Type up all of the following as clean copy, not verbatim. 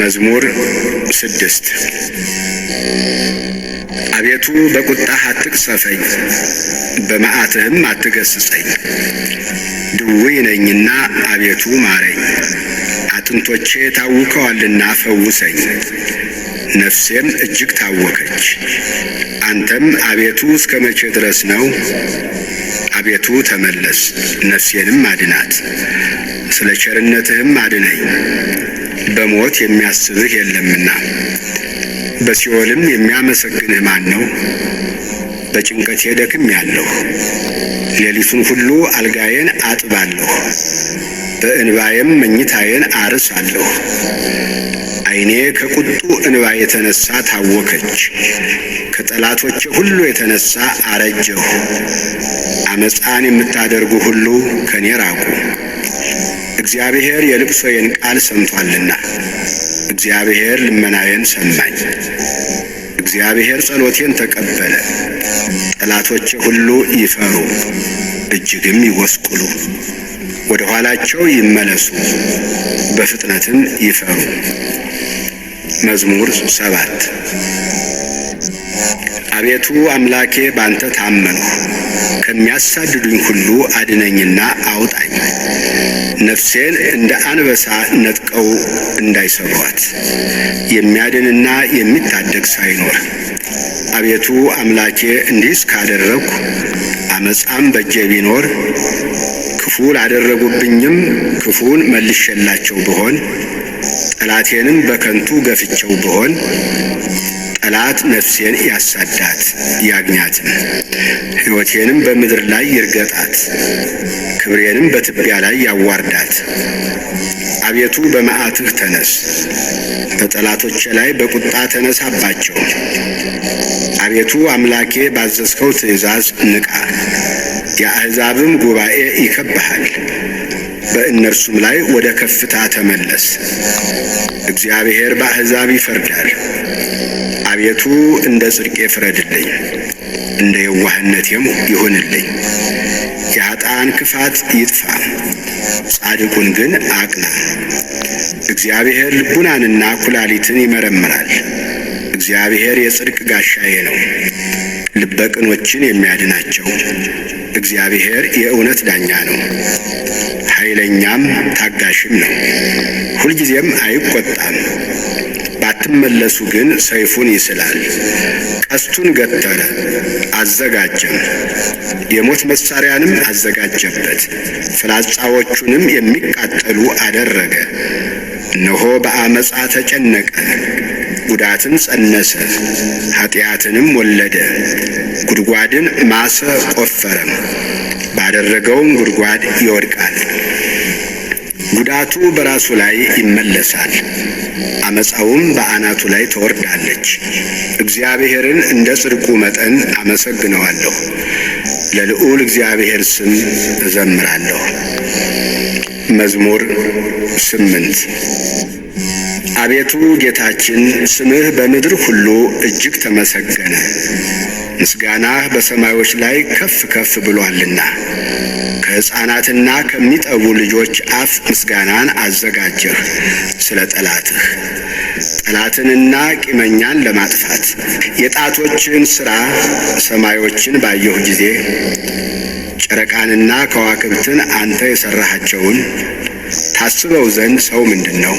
መዝሙር 6 አቤቱ በቁጣህ አትቅሰፈኝ፣ በመዓትህም አትገስጸኝ። ድውይ ነኝና አቤቱ ማረኝ፣ አጥንቶቼ ታውከዋልና ፈውሰኝ። ነፍሴም እጅግ ታወከች። አንተም አቤቱ እስከ መቼ ድረስ ነው? አቤቱ ተመለስ፣ ነፍሴንም አድናት፣ ስለ ቸርነትህም አድነኝ። በሞት የሚያስብህ የለምና በሲኦልም የሚያመሰግንህ ማን ነው? በጭንቀቴ ደክሜአለሁ፣ ሌሊቱን ሁሉ አልጋዬን አጥባለሁ፣ በእንባዬም መኝታዬን አርሳለሁ። ዓይኔ ከቁጡ እንባ የተነሳ ታወከች፣ ከጠላቶቼ ሁሉ የተነሳ አረጀሁ። አመፃን የምታደርጉ ሁሉ ከኔ ራቁ። እግዚአብሔር የልቅሶዬን ቃል ሰምቶአልና፣ እግዚአብሔር ልመናዬን ሰማኝ። እግዚአብሔር ጸሎቴን ተቀበለ። ጠላቶቼ ሁሉ ይፈሩ፣ እጅግም ይጐስቁሉ። ወደ ኋላቸው ይመለሱ፣ በፍጥነትም ይፈሩ። መዝሙር 7 አቤቱ አምላኬ ባንተ ታመንሁ፣ ከሚያሳድዱኝ ሁሉ አድነኝና አውጣኝ። ነፍሴን እንደ አንበሳ ነጥቀው እንዳይሰብሯት፣ የሚያድንና የሚታደግ ሳይኖር። አቤቱ አምላኬ እንዲህስ ካደረግሁ፣ አመፃም በእጄ ቢኖር፣ ክፉ ላደረጉብኝም ክፉን መልሼላቸው ብሆን፣ ጠላቴንም በከንቱ ገፍቼው ብሆን፣ ጠላት ነፍሴን ያሳዳት ያግኛትም፣ ሕይወቴንም በምድር ላይ ይርገጣት፣ ክብሬንም በትቢያ ላይ ያዋርዳት። አቤቱ በመዓትህ ተነስ፣ በጠላቶቼ ላይ በቁጣ ተነሳባቸው። አቤቱ አምላኬ ባዘዝከው ትእዛዝ ንቃ፣ የአሕዛብም ጉባኤ ይከብሃል። በእነርሱም ላይ ወደ ከፍታ ተመለስ። እግዚአብሔር በአሕዛብ ይፈርዳል። አቤቱ እንደ ጽድቄ ፍረድልኝ፣ እንደ የዋህነቴም ይሁንልኝ። የኃጥአን ክፋት ይጥፋ፣ ጻድቁን ግን አቅና። እግዚአብሔር ልቡናንና ኩላሊትን ይመረምራል። እግዚአብሔር የጽድቅ ጋሻዬ ነው፣ ልበ ቅኖችን የሚያድናቸው። እግዚአብሔር የእውነት ዳኛ ነው፣ ኃይለኛም ታጋሽም ነው። ሁልጊዜም አይቈጣም። ባትመለሱ ግን ሰይፉን ይስላል፣ ቀስቱን ገተረ አዘጋጀም፣ የሞት መሣሪያንም አዘጋጀበት፣ ፍላጻዎቹንም የሚቃጠሉ አደረገ። እነሆ በአመፃ ተጨነቀ፣ ጉዳትን ጸነሰ፣ ኃጢአትንም ወለደ። ጉድጓድን ማሰ ቆፈረም፣ ባደረገውም ጉድጓድ ይወድቃል። ጉዳቱ በራሱ ላይ ይመለሳል፣ አመፃውም በአናቱ ላይ ትወርዳለች። እግዚአብሔርን እንደ ጽድቁ መጠን አመሰግነዋለሁ፣ ለልዑል እግዚአብሔር ስም እዘምራለሁ። መዝሙር 8 አቤቱ ጌታችን ስምህ በምድር ሁሉ እጅግ ተመሰገነ። ምስጋናህ በሰማዮች ላይ ከፍ ከፍ ብሎአልና፣ ከሕፃናትና ከሚጠቡ ልጆች አፍ ምስጋናን አዘጋጀህ ስለ ጠላትህ፣ ጠላትንና ቂመኛን ለማጥፋት። የጣቶችን ሥራ ሰማዮችን ባየሁ ጊዜ፣ ጨረቃንና ከዋክብትን አንተ የሠራሃቸውን ታስበው ዘንድ ሰው ምንድን ነው?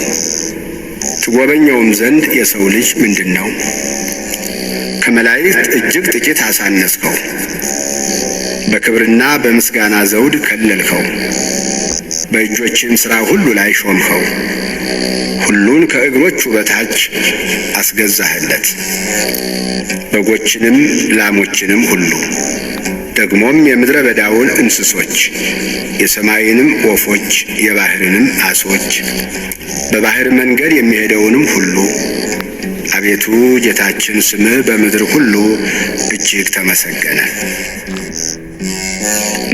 ትጐበኘውም ዘንድ የሰው ልጅ ምንድን ነው? ከመላእክት እጅግ ጥቂት አሳነስከው፣ በክብርና በምስጋና ዘውድ ከለልከው፣ በእጆችም ሥራ ሁሉ ላይ ሾምኸው። ሁሉን ከእግሮቹ በታች አስገዛህለት፣ በጎችንም ላሞችንም ሁሉ፣ ደግሞም የምድረ በዳውን እንስሶች፣ የሰማይንም ወፎች፣ የባሕርንም ዓሦች፣ በባሕር መንገድ የሚሄደውንም ሁሉ። አቤቱ ጌታችን ስምህ በምድር ሁሉ እጅግ ተመሰገነ።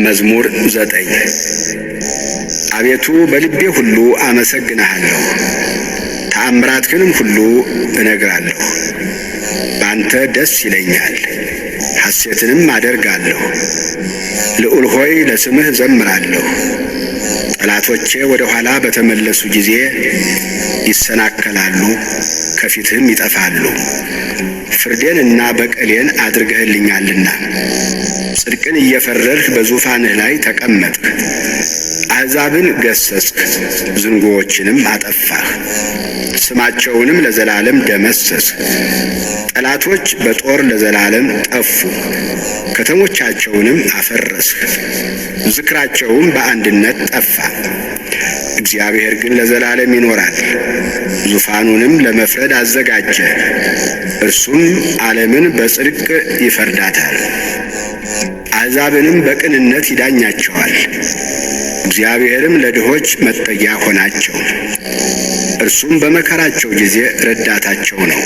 መዝሙር 9 አቤቱ በልቤ ሁሉ አመሰግንሃለሁ፣ ተአምራትህንም ሁሉ እነግራለሁ። በአንተ ደስ ይለኛል፣ ሐሴትንም አደርጋለሁ። ልዑል ሆይ ለስምህ ዘምራለሁ፣ ጠላቶቼ ወደ ኋላ በተመለሱ ጊዜ ይሰናከላሉ፣ ከፊትህም ይጠፋሉ። ፍርዴንና በቀሌን አድርገህልኛልና ጽድቅን እየፈረድህ በዙፋንህ ላይ ተቀመጥህ። አሕዛብን ገሰጽህ፣ ዝንጉዎችንም አጠፋህ፣ ስማቸውንም ለዘላለም ደመሰስህ። ጠላቶች በጦር ለዘላለም ጠፉ፣ ከተሞቻቸውንም አፈረስህ፣ ዝክራቸውም በአንድነት ጠፋ። እግዚአብሔር ግን ለዘላለም ይኖራል፣ ዙፋኑንም ለመፍረድ አዘጋጀ። እርሱም ዓለምን በጽድቅ ይፈርዳታል፣ አሕዛብንም በቅንነት ይዳኛቸዋል። እግዚአብሔርም ለድሆች መጠጊያ ሆናቸው፣ እርሱም በመከራቸው ጊዜ ረዳታቸው ነው።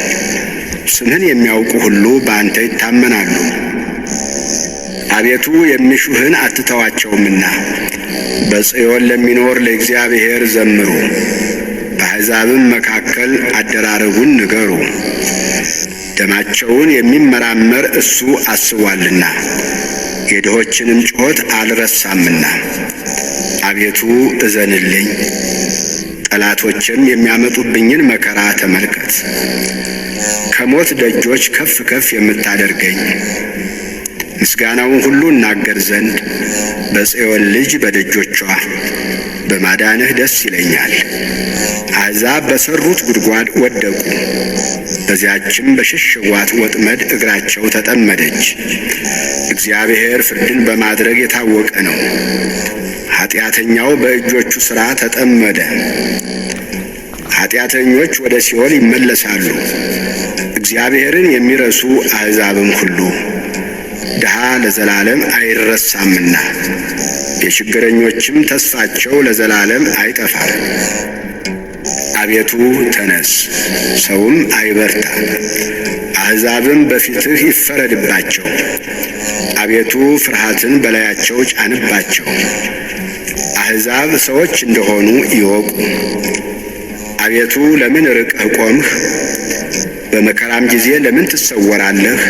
ስምህን የሚያውቁ ሁሉ በአንተ ይታመናሉ። አቤቱ የሚሹህን አትተዋቸውምና በጽዮን ለሚኖር ለእግዚአብሔር ዘምሩ። በአሕዛብም መካከል አደራረጉን ንገሩ። ደማቸውን የሚመራመር እሱ አስቧልና የድሆችንም ጩኸት አልረሳምና። አቤቱ እዘንልኝ፣ ጠላቶችም የሚያመጡብኝን መከራ ተመልከት። ከሞት ደጆች ከፍ ከፍ የምታደርገኝ ምስጋናውን ሁሉ እናገር ዘንድ በጽዮን ልጅ በደጆቿ በማዳንህ ደስ ይለኛል። አሕዛብ በሠሩት ጉድጓድ ወደቁ፣ በዚያችም በሸሸጓት ወጥመድ እግራቸው ተጠመደች። እግዚአብሔር ፍርድን በማድረግ የታወቀ ነው፣ ኃጢአተኛው በእጆቹ ሥራ ተጠመደ። ኃጢአተኞች ወደ ሲኦል ይመለሳሉ፣ እግዚአብሔርን የሚረሱ አሕዛብም ሁሉ። ድሃ ለዘላለም አይረሳምና የችግረኞችም ተስፋቸው ለዘላለም አይጠፋም። አቤቱ ተነስ፣ ሰውም አይበርታ፣ አሕዛብም በፊትህ ይፈረድባቸው። አቤቱ ፍርሃትን በላያቸው ጫንባቸው፣ አሕዛብ ሰዎች እንደሆኑ ይወቁ። አቤቱ ለምን ርቀህ ቆምህ? በመከራም ጊዜ ለምን ትሰወራለህ?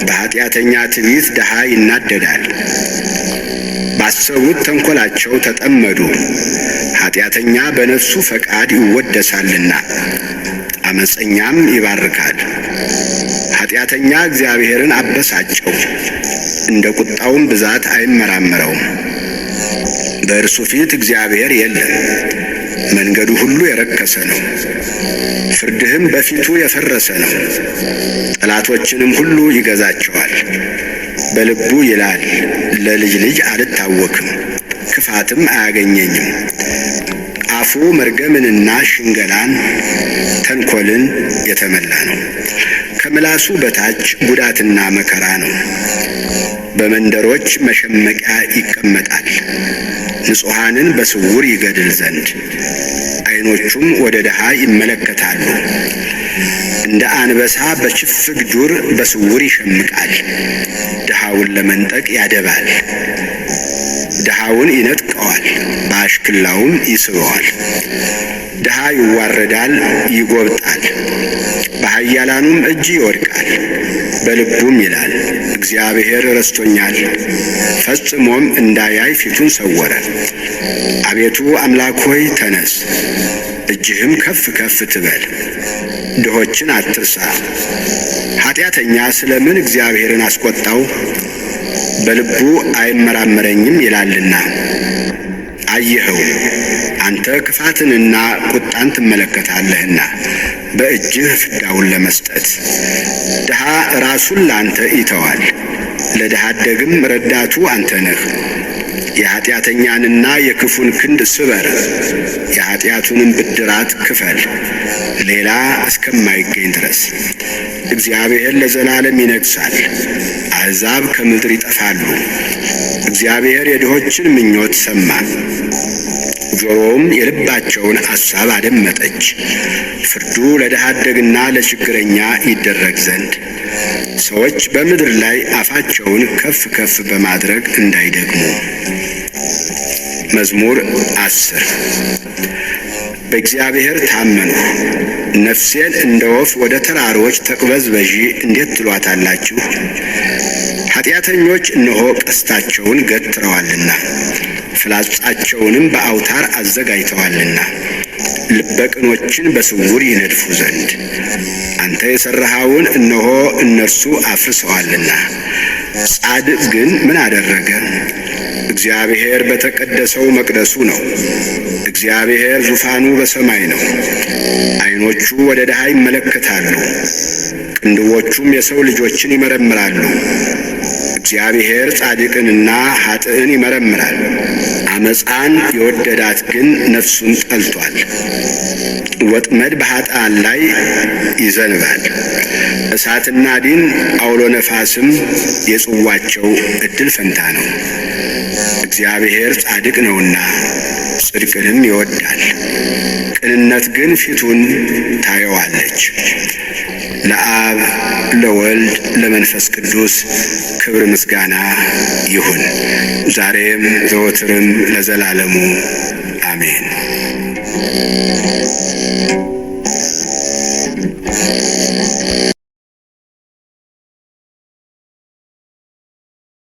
በኃጢአተኛ ትዕቢት ድሃ ይናደዳል፣ ባሰቡት ተንኰላቸው ተጠመዱ። ኃጢአተኛ በነፍሱ ፈቃድ ይወደሳልና ዓመፀኛም ይባርካል። ኃጢአተኛ እግዚአብሔርን አበሳጨው፣ እንደ ቁጣውም ብዛት አይመራመረውም። በእርሱ ፊት እግዚአብሔር የለም፣ መንገዱ ሁሉ የረከሰ ነው፣ ፍርድህም በፊቱ የፈረሰ ነው። ጠላቶችንም ሁሉ ይገዛቸዋል። በልቡ ይላል፣ ለልጅ ልጅ አልታወክም፣ ክፋትም አያገኘኝም። አፉ መርገምንና ሽንገላን ተንኰልን የተመላ ነው። ከምላሱ በታች ጉዳትና መከራ ነው። በመንደሮች መሸመቂያ ይቀመጣል፣ ንጹሐንን በስውር ይገድል ዘንድ። ዓይኖቹም ወደ ድሃ ይመለከታሉ። እንደ አንበሳ በችፍግ ዱር በስውር ይሸምቃል፣ ድሃውን ለመንጠቅ ያደባል። ድሃውን ይነጥቀዋል፣ በአሽክላውም ይስበዋል። ድሃ ይዋረዳል፣ ይጐብጣል፣ በኃያላኑም እጅ ይወድቃል። በልቡም ይላል፣ እግዚአብሔር ረስቶኛል፣ ፈጽሞም እንዳያይ ፊቱን ሰወረ። አቤቱ አምላክ ሆይ ተነስ፣ እጅህም ከፍ ከፍ ትበል፣ ድሆችን አትርሳ። ኃጢአተኛ ስለምን እግዚአብሔርን አስቈጣው? በልቡ አይመራመረኝም ይላልና። አየኸው፣ አንተ ክፋትንና ቁጣን ትመለከታለህና በእጅህ ፍዳውን ለመስጠት። ድሃ ራሱን ለአንተ ይተዋል፣ ለድሃ አደግም ረዳቱ አንተ ነህ። የኃጢአተኛንና የክፉን ክንድ ስበር፣ የኃጢአቱንም ብድራት ክፈል፣ ሌላ እስከማይገኝ ድረስ። እግዚአብሔር ለዘላለም ይነግሣል፣ አሕዛብ ከምድር ይጠፋሉ። እግዚአብሔር የድሆችን ምኞት ሰማ፣ ጆሮውም የልባቸውን አሳብ አደመጠች። ፍርዱ ለድሃ አደግና ለችግረኛ ይደረግ ዘንድ ሰዎች በምድር ላይ አፋቸውን ከፍ ከፍ በማድረግ እንዳይደግሙ። መዝሙር 10 በእግዚአብሔር ታመንሁ፣ ነፍሴን እንደ ወፍ ወደ ተራሮች ተቅበዝበዢ እንዴት ትሏታላችሁ? ኃጢአተኞች እነሆ ቀስታቸውን ገትረዋልና ፍላጻቸውንም በአውታር አዘጋጅተዋልና ልበ ቅኖችን በስውር ይነድፉ ዘንድ። አንተ የሠራኸውን እነሆ እነርሱ አፍርሰዋልና። ጻድቅ ግን ምን አደረገ? እግዚአብሔር በተቀደሰው መቅደሱ ነው። እግዚአብሔር ዙፋኑ በሰማይ ነው። ዓይኖቹ ወደ ድሃ ይመለከታሉ፣ ቅንድቦቹም የሰው ልጆችን ይመረምራሉ። እግዚአብሔር ጻድቅንና ኃጥእን ይመረምራል። አመፃን የወደዳት ግን ነፍሱን ጠልቷል። ወጥመድ በኃጥአን ላይ ይዘንባል። እሳትና ዲን አውሎ ነፋስም የጽዋቸው ዕድል ፈንታ ነው። እግዚአብሔር ጻድቅ ነውና ጽድቅንም ይወዳል። ቅንነት ግን ፊቱን ታየዋለች። ለአብ ለወልድ ለመንፈስ ቅዱስ ክብር ምስጋና ይሁን፣ ዛሬም ዘወትርም ለዘላለሙ አሜን።